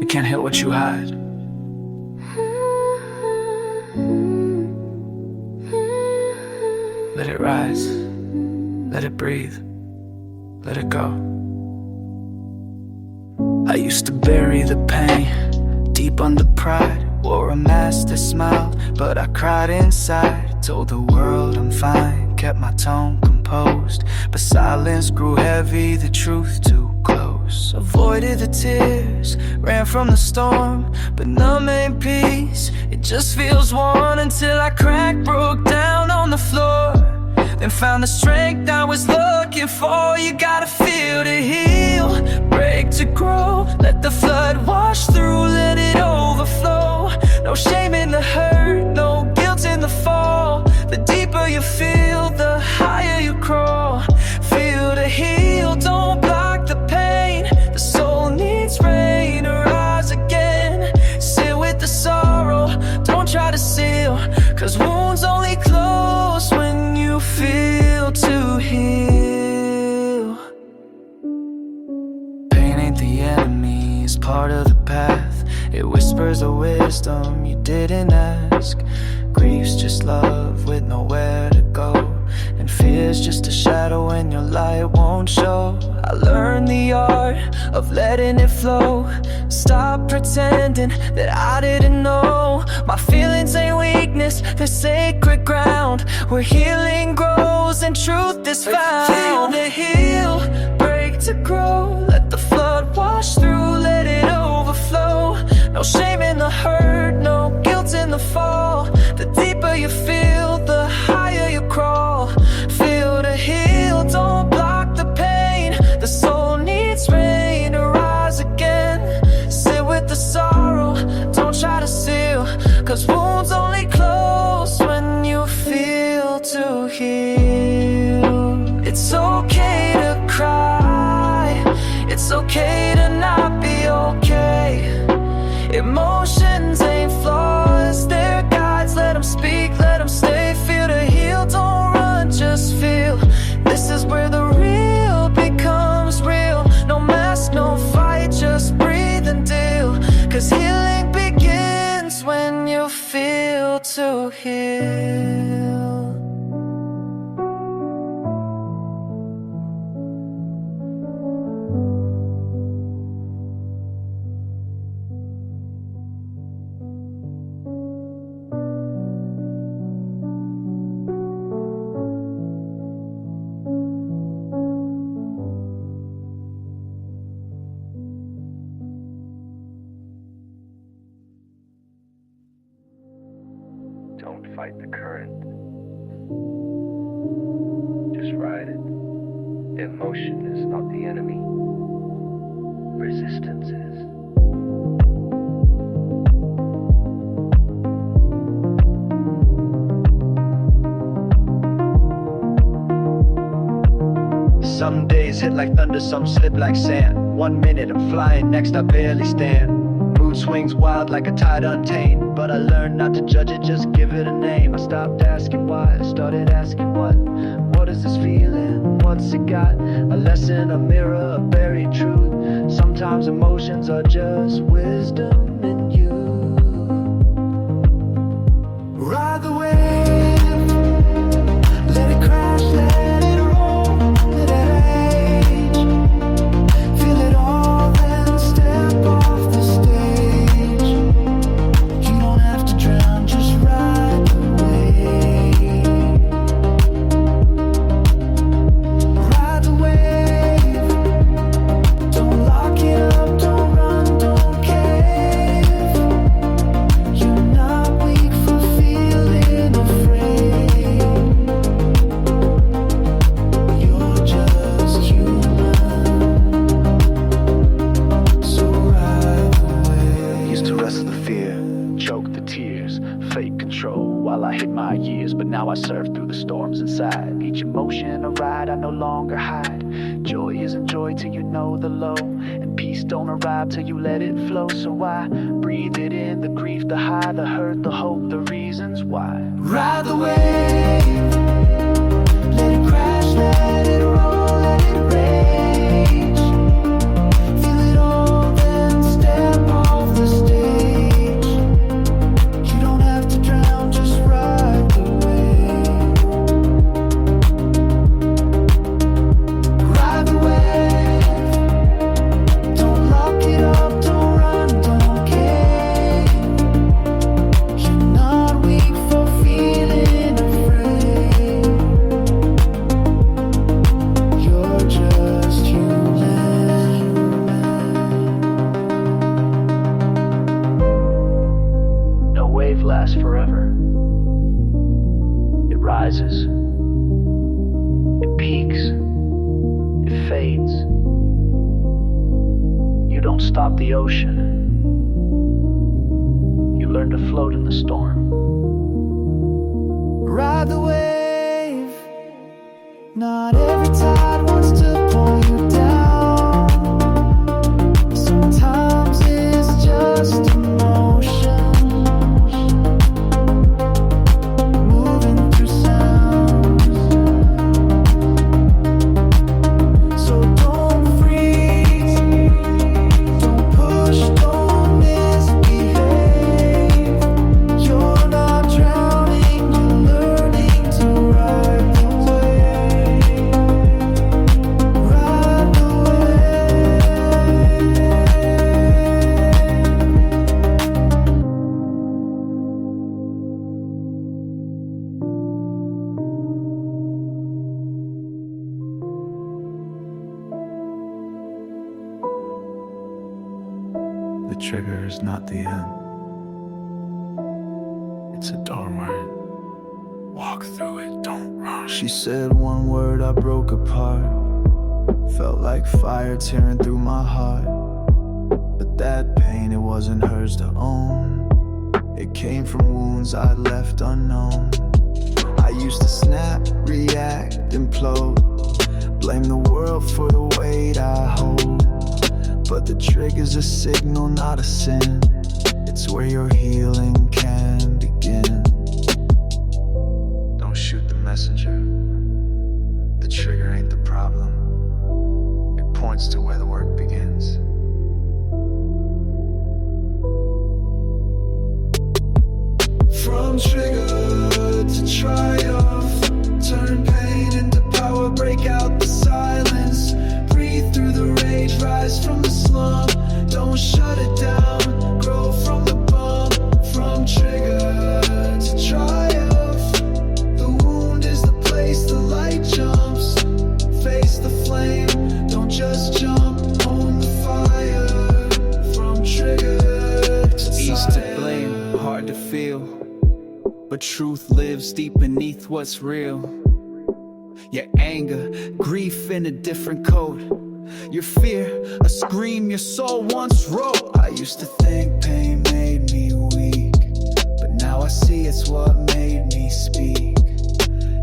can't hit what you hide. Let it rise, let it breathe, let it go. I used to bury the pain deep under pride. Wore a mask that smiled, but I cried inside. Told the world I'm fine, kept my tone composed, but silence grew heavy, the truth too close. Avoided the tears, ran from the storm, but none ain't peace. It just feels warm until I cracked, broke down on the floor. Then found the strength I was looking for. You gotta feel to heal, break to grow. Let the flood wash through, let it overflow. No shame in the hurt, no guilt in the fall. The deeper you feel, the higher you crawl. Feel to heal, don't block the pain. The soul needs rain to rise again. Sit with the sorrow, don't try to seal, 'cause wounds only close when you feel to heal. Pain ain't the enemy, it's part of the path. It whispers a wisdom you didn't ask. Grief's just love with nowhere to go, and fear's just a shadow when your light won't show. I learned the art of letting it flow. Stop pretending that I didn't know. My feelings ain't weakness, they're sacred ground, where healing grows and truth is found. Feel to heal, break to grow. Let the flood wash through, let it overflow. No shame in the hurt, no guilt in the fall. The deeper you feel, the higher you crawl. Feel to heal, don't block the pain. The soul needs rain to rise again. Sit with the sorrow, don't try to seal, 'cause wounds only close when you feel to heal. It's okay to cry, it's okay to not be okay. Emotions ain't flaws, they're guides, let them speak, let them stay. Feel to heal, don't run, just feel. This is where the real becomes real. No mask, no fight, just breathe and deal, 'cause healing begins when you feel to heal. Don't fight the current, just ride it. Emotion is not the enemy, resistance is. Some days hit like thunder, some slip like sand. 1 minute I'm flying, next I barely stand. Mood swings wild like a tide untamed, but I learned not to judge it, just give it a name. I stopped asking why, I started asking what. What is this feeling? What's it got? A lesson, a mirror, a buried truth. Sometimes emotions are just wisdom in you. Ride the wave, let it crash, let it roll, let it rage. Feel it all, then step off the stage. You don't have to drown, just ride the wave. Ride the wave, don't lock it up, don't run, don't cave. You're not weak for feeling afraid. You're just human, so ride the wave. Used to wrestle the fear, choke the tears, fake control while I hit my years. But now I surf through the storms inside. Each emotion a ride, I no longer hide. Joy isn't joy till you know the low, and peace don't arrive till you let it flow. So I breathe it in, the grief, the high, the hurt, the hope, the reasons why. Ride the wave, let it crash, let it roll, let it rage. Feel it all, then step off lasts forever. It rises, it peaks, it fades. You don't stop the ocean. You learn to float in the storm. Ride the wave. Not every tide wants to pull you down. Sometimes it's just emotion moving through sounds. So don't freeze, don't push, don't misbehave. You're not drowning, you're learning to ride the wave. Ride the The trigger is not the end. It's a doorway. Walk through it, don't run. She said one word, I broke apart. Felt like fire tearing through my heart. But that pain, it wasn't hers to own. It came from wounds I left unknown. I used to snap, react, implode. Blame the world for the weight I hold. But the trigger's a signal, not a sin. It's where your healing can begin. Don't shoot the messenger. The trigger ain't the problem. It points to where the work begins. From trigger to triumph, turn pain into power, break out the silence. Breathe through the rage, rise from the slump. Don't shut it down, grow from the bump. From trigger to triumph, the wound is the place the light jumps. Face the flame, don't just jump, own the fire. From trigger to east to blame, hard to feel, but truth lives deep beneath what's real. Your anger, grief in a different coat. Your fear, a scream your soul once wrote. I used to think pain made me weak, but now I see it's what made me speak.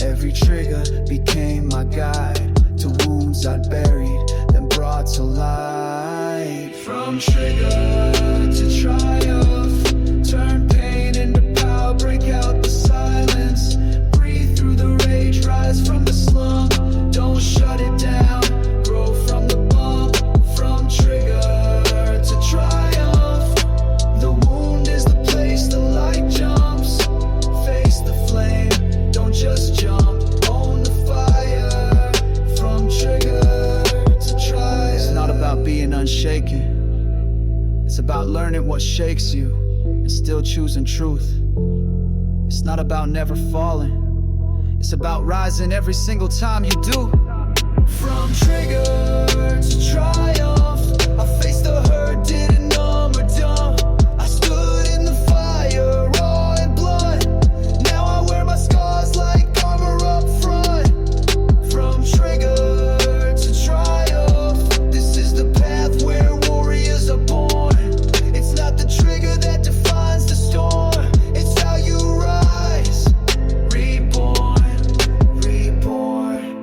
Every trigger became my guide to wounds I'd buried, then brought to light. From trigger to triumph, turn pain into power, break out the silence. Breathe through the rage, rise from the slump. Don't shut it down, grow from the bump. From trigger to triumph, the wound is the place the light jumps. Face the flame, don't just jump, own the fire. From trigger to triumph. It's not about being unshaken. It's about learning what shakes you and still choosing truth. It's not about never falling. It's about rising every single time you do. From trigger to triumph, I faced the hurt, didn't numb or dumb. I stood in the fire, raw and blunt. Now I wear my scars like armor up front. From trigger to triumph, this is the path where warriors are born. It's not the trigger that defines the storm. It's how you rise, reborn, reborn.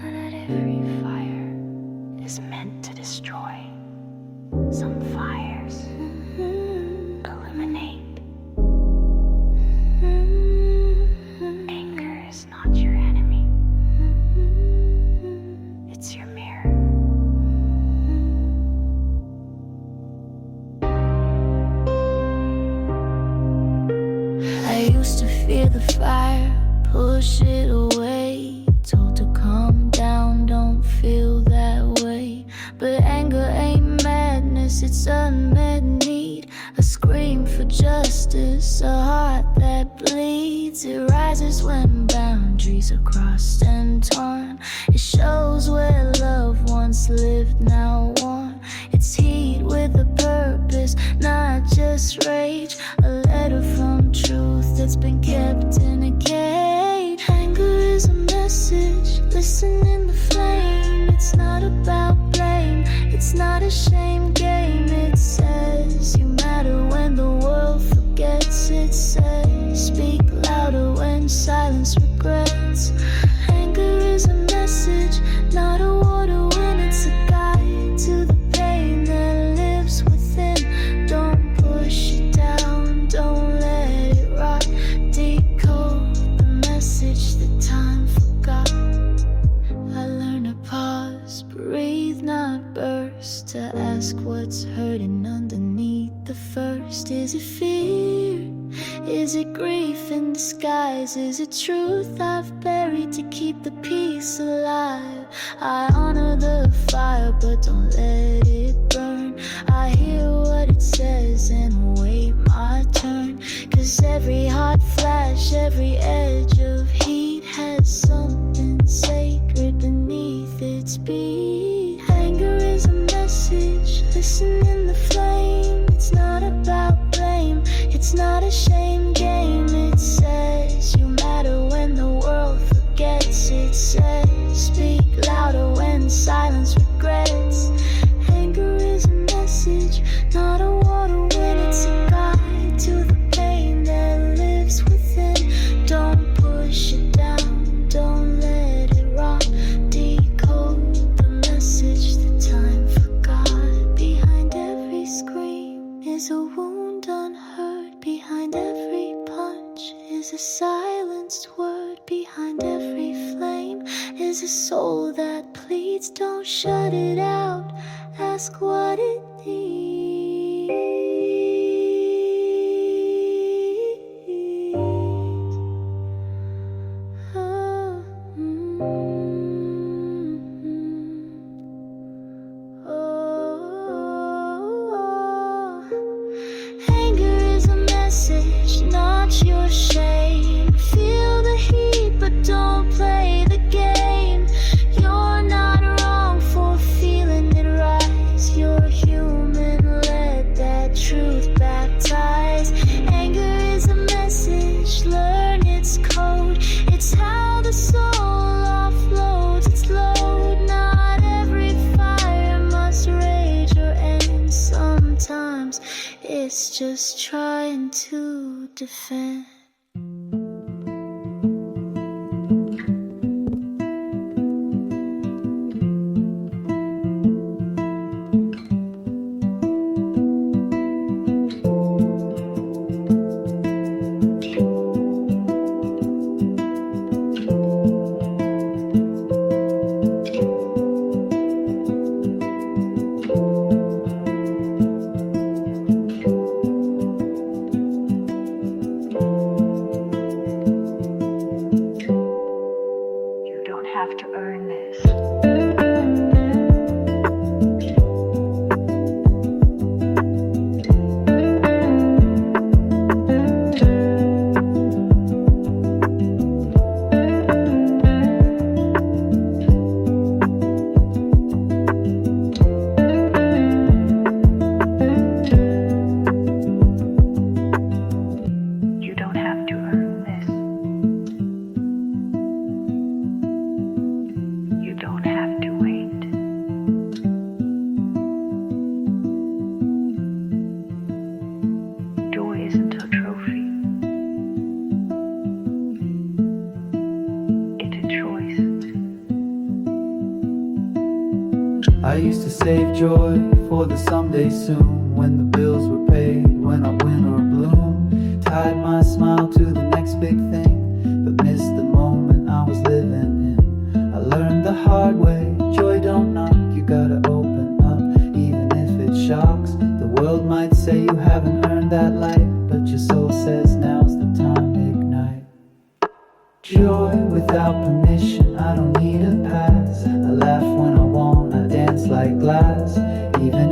Not every fire is meant to destroy. Some fires illuminate. Anger is not your enemy. It's your mirror. I used to fear the fire, push it away. Told to calm down, don't feel that way. But anger ain't ain't madness, it's unmet need. A scream for justice, a heart that bleeds. It rises when boundaries are crossed and torn. It shows where love once lived, now worn. It's heat with a purpose, not just rage. A letter from truth that's been kept in a cage. Anger is a message, listen in the flame. It's not about blame, it's not a shame game. It says you matter when the world forgets. It says speak louder when silence regrets. Anger is a message, not a war to win. It's a guide to the pain that lives within. Don't push it down, don't let it rot. Decode the message that time forgot. I learned to pause, breathe, not burst. To ask what's hurting underneath the first. Is it fear? Is it grief in disguise? Is it truth I've buried to keep the peace alive? I honor the fire but don't let it burn. I hear what it says and wait my turn. Cause every hot flash, every edge of heat has something sacred beneath its beat. Anger is a message, listen in the flame. It's not about blame, it's not a shame game. It says you matter when the world forgets. It says speak louder when silence regrets. Anger is a message, not a war to win. It's a guide to the pain that lives within. Don't push it down, don't let it rot. Decode the message that time forgot. Behind every scream is a wound unheard. Behind every punch is a silenced word. Behind every flame is a soul that pleads. Don't shut it out, ask what it needs. Oh, Anger is a message, not your shame. Feel the heat, but don't play the game. You're not wrong for feeling it rise. You're human, let that truth baptize. Anger is a message, learn its code. It's how the soul offloads its load. Not every fire must rage or end. Sometimes it's just trying to defend. You don't have to earn this. You don't have to earn this. You don't have to wait. Joy isn't a trophy. It's a choice. I used to save joy for the someday soon, when the bills were paid, when I win or bloom. Tied my smile to the next big thing, but missed the moment I was living in. I learned the hard way, joy don't knock, you gotta open up, even if it shocks. The world might say you haven't earned that light, but your soul says now's the time, ignite. Joy without permission, I don't need a pass. I laugh when I want, I dance like glass. Even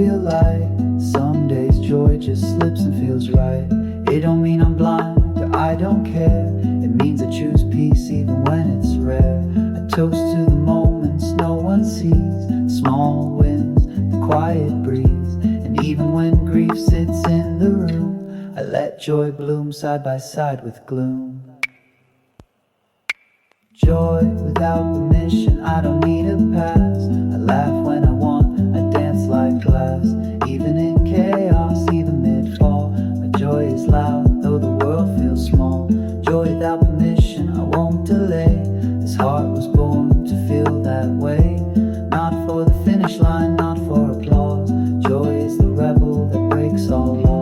feel like some days joy just slips and feels right. It don't mean I'm blind or I don't care. It means I choose peace even when it's rare. I toast to the moments no one sees, small wins, the quiet breeze. And even when grief sits in the room, I let joy bloom side by side with gloom. Joy without permission, I don't need a pass. I laugh when I want, I dance like glass. Even in chaos, even mid-fall, my joy is loud, though the world feels small. Joy without permission, I won't delay. This heart was born to feel that way. Not for the finish line, not for applause. Joy is the rebel that breaks all laws.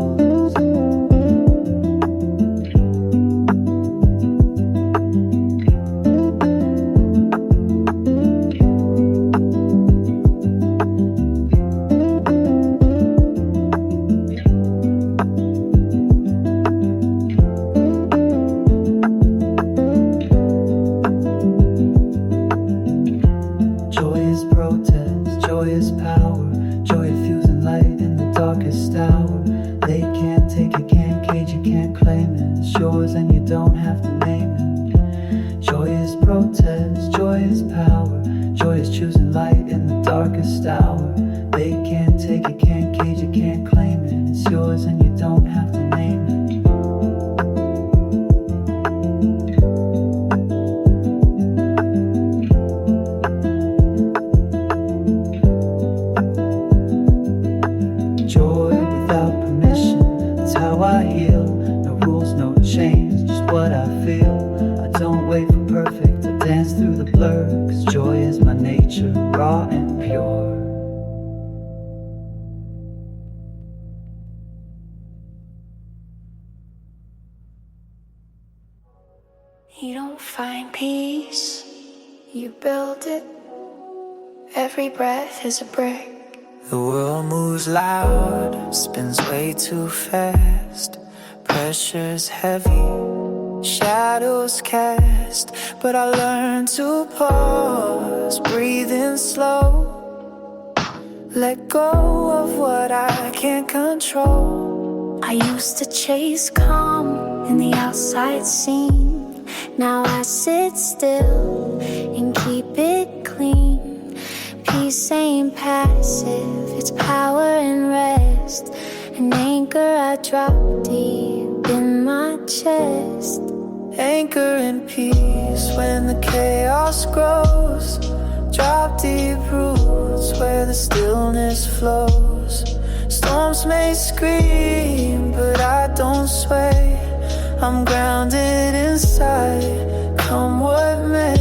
You don't find peace, you build it. Every breath is a brick. The world moves loud, spins way too fast. Pressure's heavy, shadows cast. But I learned to pause, breathe in slow. Let go of what I can't control. I used to chase calm in the outside scene. Now I sit still and keep it clean. Peace ain't passive, it's power and rest. An anchor I drop deep in my chest. Anchor in peace when the chaos grows. Drop deep roots where the stillness flows. Storms may scream, but I don't sway. I'm grounded inside, come what may.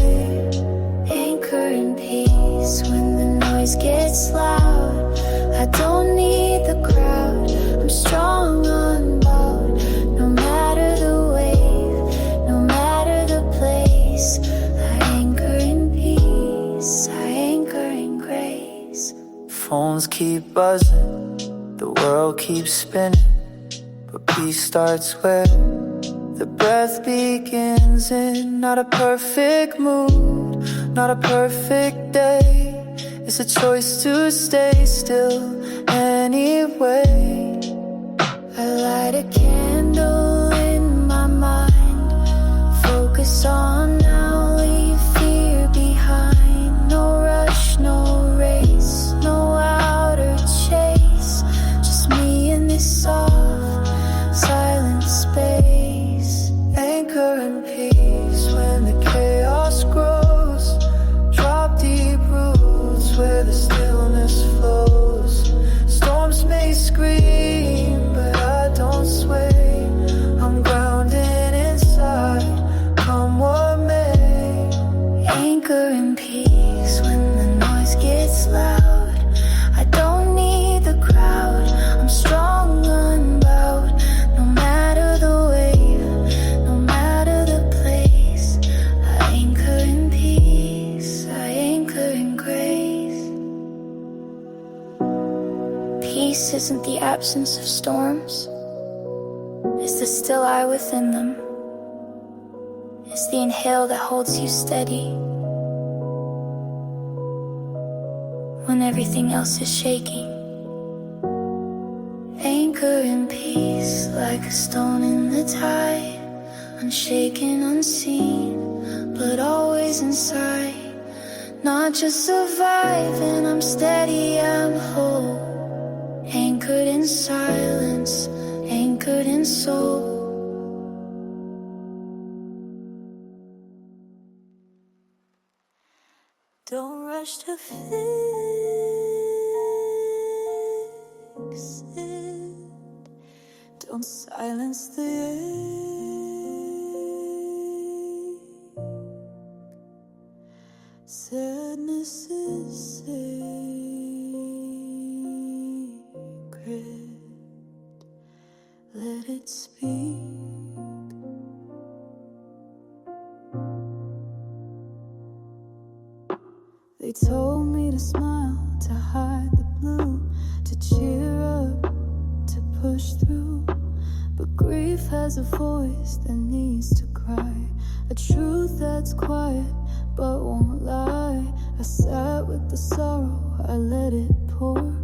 Anchor in peace when the noise gets loud. I don't need the crowd, I'm strong, unbowed. No matter the wave, no matter the place. I anchor in peace, I anchor in grace. Phones keep buzzing, the world keeps spinning, but peace starts where the breath begins. In not a perfect mood, not a perfect day. It's a choice to stay still anyway. I light a candle in my mind. Focus on now, leave fear behind. No rush, no race, no outer chase. Just me in this soft, silent space. Anchor in peace when the chaos grows. Drop deep roots where the stillness flows. Storms may scream, but I don't sway. I'm grounded inside, come what may. Anchor in peace when the noise gets loud. I don't need the crowd, I'm strong, unbowed. No matter the wave, no matter the place. I anchor in peace, I anchor in grace. Peace isn't the absence of storms, it's the still eye within them. It's the inhale that holds you steady when everything else is shaking. anchor in peace, like a stone in the tide, unshaken, unseen, but always inside. Not just surviving, I'm steady, I'm whole, anchored in silence, anchored in soul. Don't rush to fix it. Don't silence the ache. Sadness is sacred. Let it speak. They told me to smile, to hide the blue, to cheer up, to push through. But grief has a voice that needs to cry, a truth that's quiet but won't lie. I sat with the sorrow, I let it pour.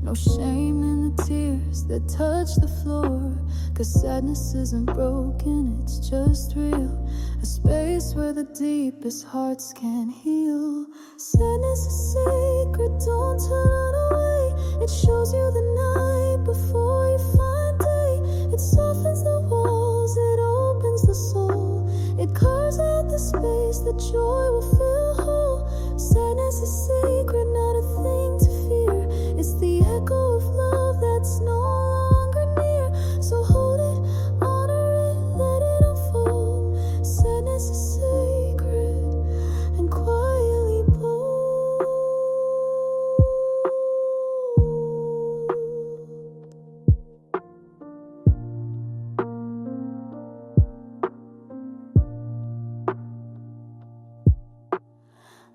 No shame in the tears that touch the floor. 'Cause sadness isn't broken, it's just real. A space where the deepest hearts can heal. Sadness is sacred, don't turn away. It shows you the night before you find day. It softens the walls, it opens the soul. It carves out the space that joy will fill whole. Sadness is sacred, not a thing to fear. It's the echo of love that's no longer near. So hold it, honor it, let it unfold. Sadness is sacred and quietly bold.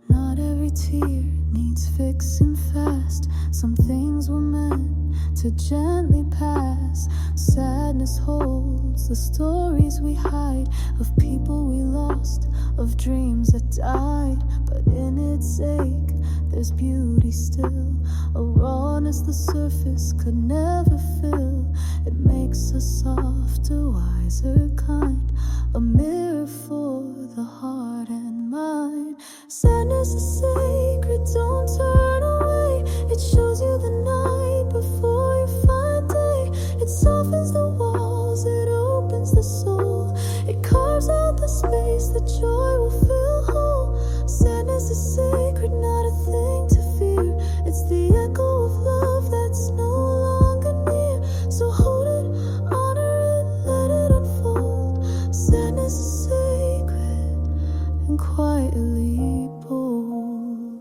Not every tear needs fixing fast. Some things were meant to gently pass. Sadness holds the stories we hide, of people we lost, of dreams that died. But in its ache, there's beauty still, a rawness the surface could never fill. It makes us softer, wiser, kind, a mirror for the heart and mind. Sadness is sacred, don't turn away. It shows you the night before you find day. It softens the walls, it opens the soul. It carves out the space that joy will fill whole. Sadness is sacred, not a thing to fear. It's the echo of love that's no longer near. So hold it, honor it, let it unfold. Sadness is sacred and quietly bold.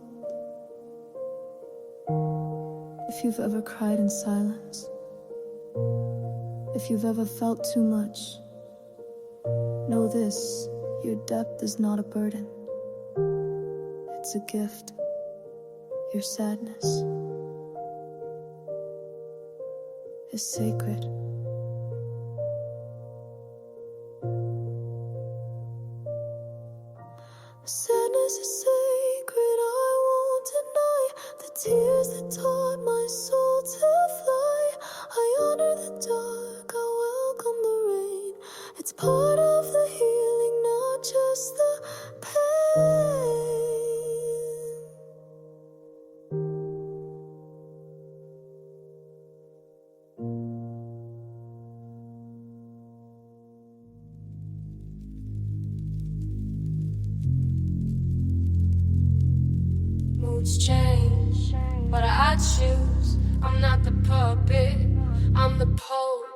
If you've ever cried in silence, if you've ever felt too much, know this, your depth is not a burden. It's a gift. Your sadness is sacred. Sadness is sacred, I won't deny the tears that taught my soul to fly. I honor the dark, I welcome the rain. It's part of the healing, not just the pain. Moods change, but I choose. I'm not the puppet, I'm the pose.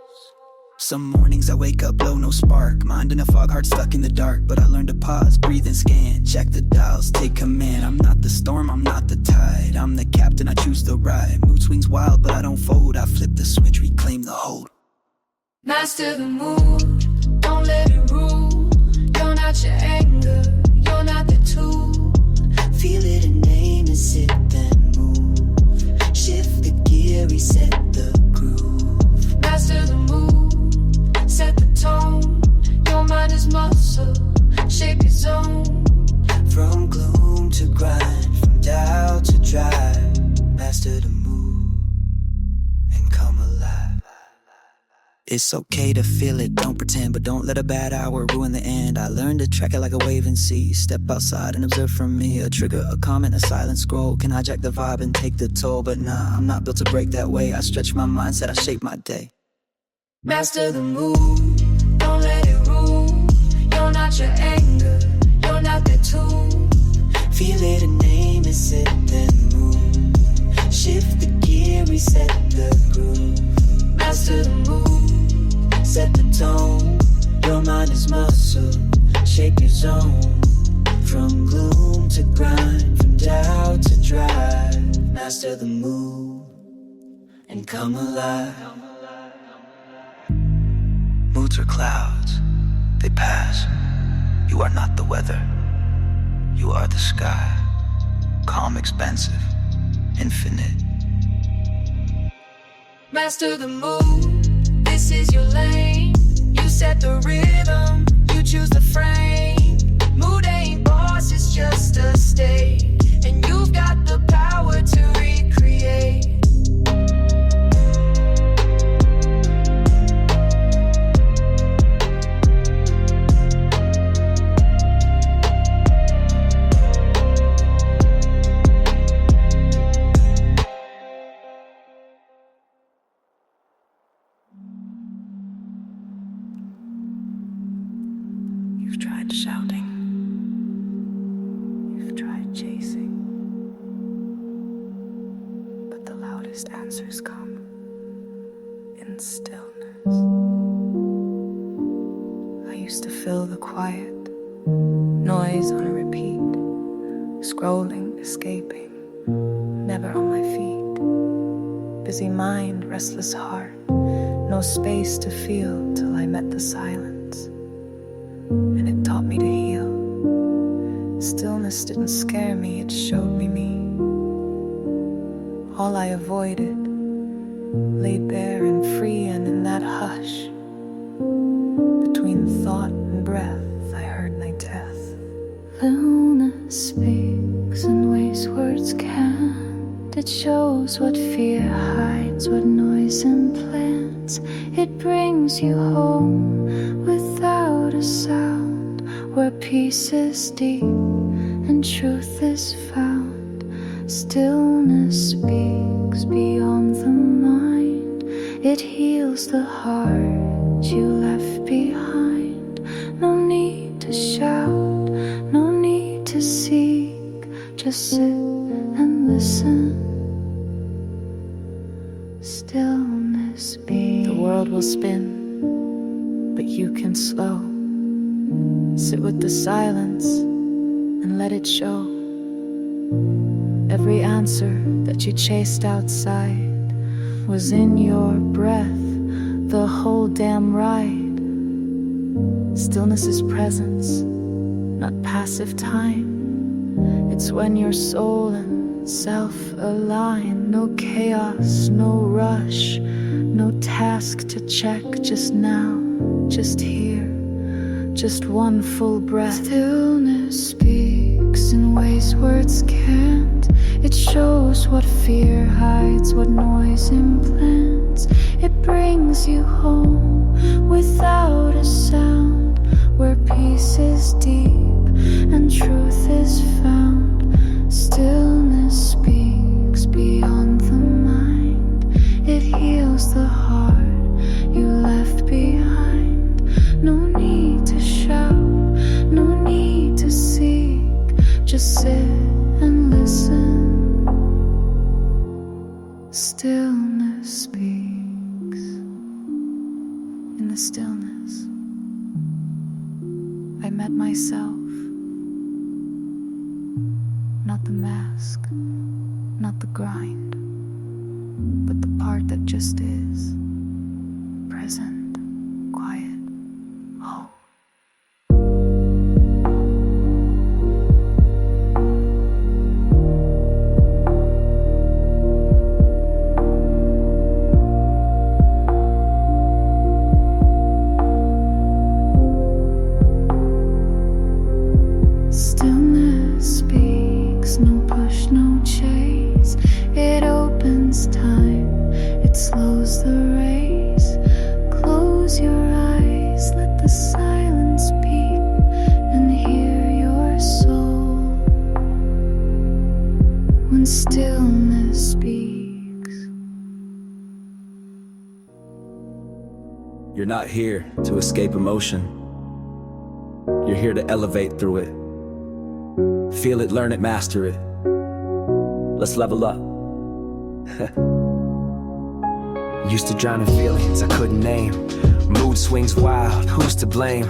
Some mornings I wake up low, no spark. Mind in a fog, heart stuck in the dark. But I learn to pause, breathe and scan. Check the dials, take command. I'm not the storm, I'm not the tide. I'm the captain, I choose the ride. Mood swings wild, but I don't fold. I flip the switch, reclaim the hold. Master the mood, don't let it rule. You're not your anger, you're not the tool. Feel it and name it, sit then move. Shift the gear, reset the groove. Master the mood, set the tone. Your mind is muscle, shape your zone. From gloom to grind, from doubt to drive. Master the mood and come alive. It's okay to feel it, don't pretend, but don't let a bad hour ruin the end. I learned to track it like a wave and see. Step outside and observe from me. A trigger, a comment, a silent scroll can hijack the vibe and take the toll. But nah, I'm not built to break that way. I stretch my mindset, I shape my day. Master the mood, don't let it rule. You're not your anger, you're not the tool. Feel it and name it, set then move. Shift the gear, reset the groove. Master the mood, Set the tone, your mind is muscle. Shape your zone, from gloom to grind, from doubt to drive. Master the mood, and come alive. Moods are clouds, they pass. You are not the weather, you are the sky. Calm, expansive, infinite. master the mood. This is your lane. You set the rhythm, you choose the frame. Mood ain't boss, it's just a state. And you've got the power to recreate. You've tried shouting. You've tried chasing. But the loudest answers come in stillness. I used to fill the quiet, noise on a repeat, scrolling, escaping, never on my feet. Busy mind, restless heart, no space to feel till I met the silence. And it taught me to heal. Stillness didn't scare me, it showed me me. All I avoided, laid bare and free, and in that hush, between thought and breath, I heard my death. Luna speaks in ways words can't. It shows what fear hides, what noise implants. It brings you home without a sound, where peace is deep and truth is found. Stillness speaks beyond the mind. It heals the heart you left behind. No need to shout, no need to seek. Just sit and listen. Stillness speaks. The world will spin, but you can slow. Sit with the silence and let it show. Every answer that you chased outside was in your breath the whole damn ride. Stillness is presence, not passive time. It's when your soul and self align. No chaos, no rush, no task to check. Just now, just here, just one full breath. Stillness speaks in ways words can't. It shows what fear hides, what noise implants. It brings you home without a sound, where peace is deep and truth is found. Stillness speaks beyond the mind. It heals the heart you left behind. No need to shout, no need to seek. Just sit and listen. Stillness speaks. In the stillness, I met myself. Not the mask, not the grind, but the part that just is. Present, quiet, whole. Stillness speaks, no push, no chase. It opens time, it slows the race. Close Close your eyes, let the silence speak, and hear your soul when stillness speaks. You're not here to escape emotion. You're here to elevate through it. Feel it, learn it, master it. Let's level up. Used to drown in feelings I couldn't name. Mood swings wild, who's to blame?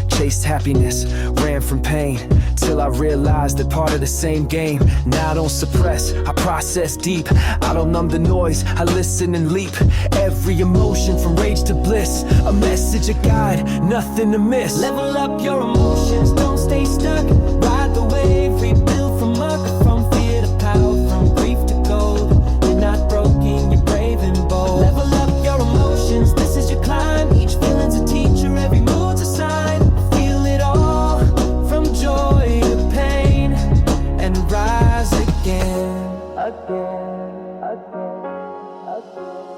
Chased happiness, ran from pain, till I realized that part of the same game. Now I don't suppress, I process deep. I don't numb the noise, I listen and leap. Every emotion from rage to bliss, a message, a guide, nothing to miss. Level up your emotions, don't stay stuck. Ride the wave, rebuild from muck. From fear to power, from grief to gold. You're not broken, you're brave and bold. Level up your emotions, this is your climb. Each feeling's a teacher, every mood's a sign. Feel it all, from joy to pain, and rise again.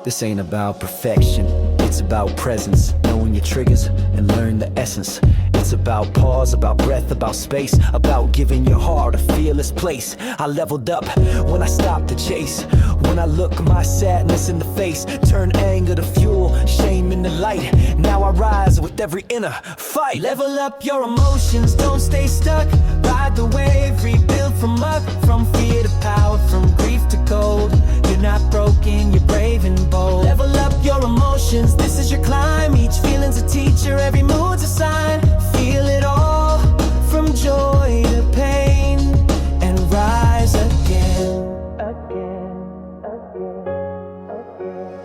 This ain't about perfection, it's about presence. Knowing your triggers and learn the essence. It's about pause, about breath, about space, about giving your heart a fearless place. I leveled up when I stopped the chase. When I look my sadness in the face, turn anger to fuel, shame into light. Now I rise with every inner fight. Level up your emotions, don't stay stuck. Ride the wave, rebuild from muck. From fear to power, from grief to gold. You're not broken, you're brave and bold. Level up your emotions, this is your climb. Each feeling's a teacher, every mood's a sign. Feel it all, from joy to pain, and rise again.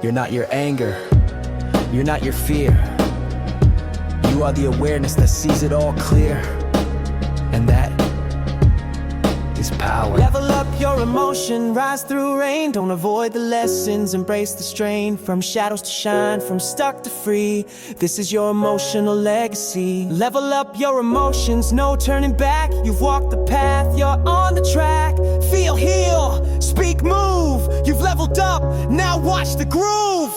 You're not your anger, you're not your fear. You are the awareness that sees it all clear, and that is power. Level up your emotion, rise through rain. Don't avoid the lessons, embrace the strain. From shadows to shine, from stuck to free. This is your emotional legacy. Level up your emotions, no turning back. You've walked the path, you're on the track. Feel, heal, speak, move. You've leveled up, now watch the groove.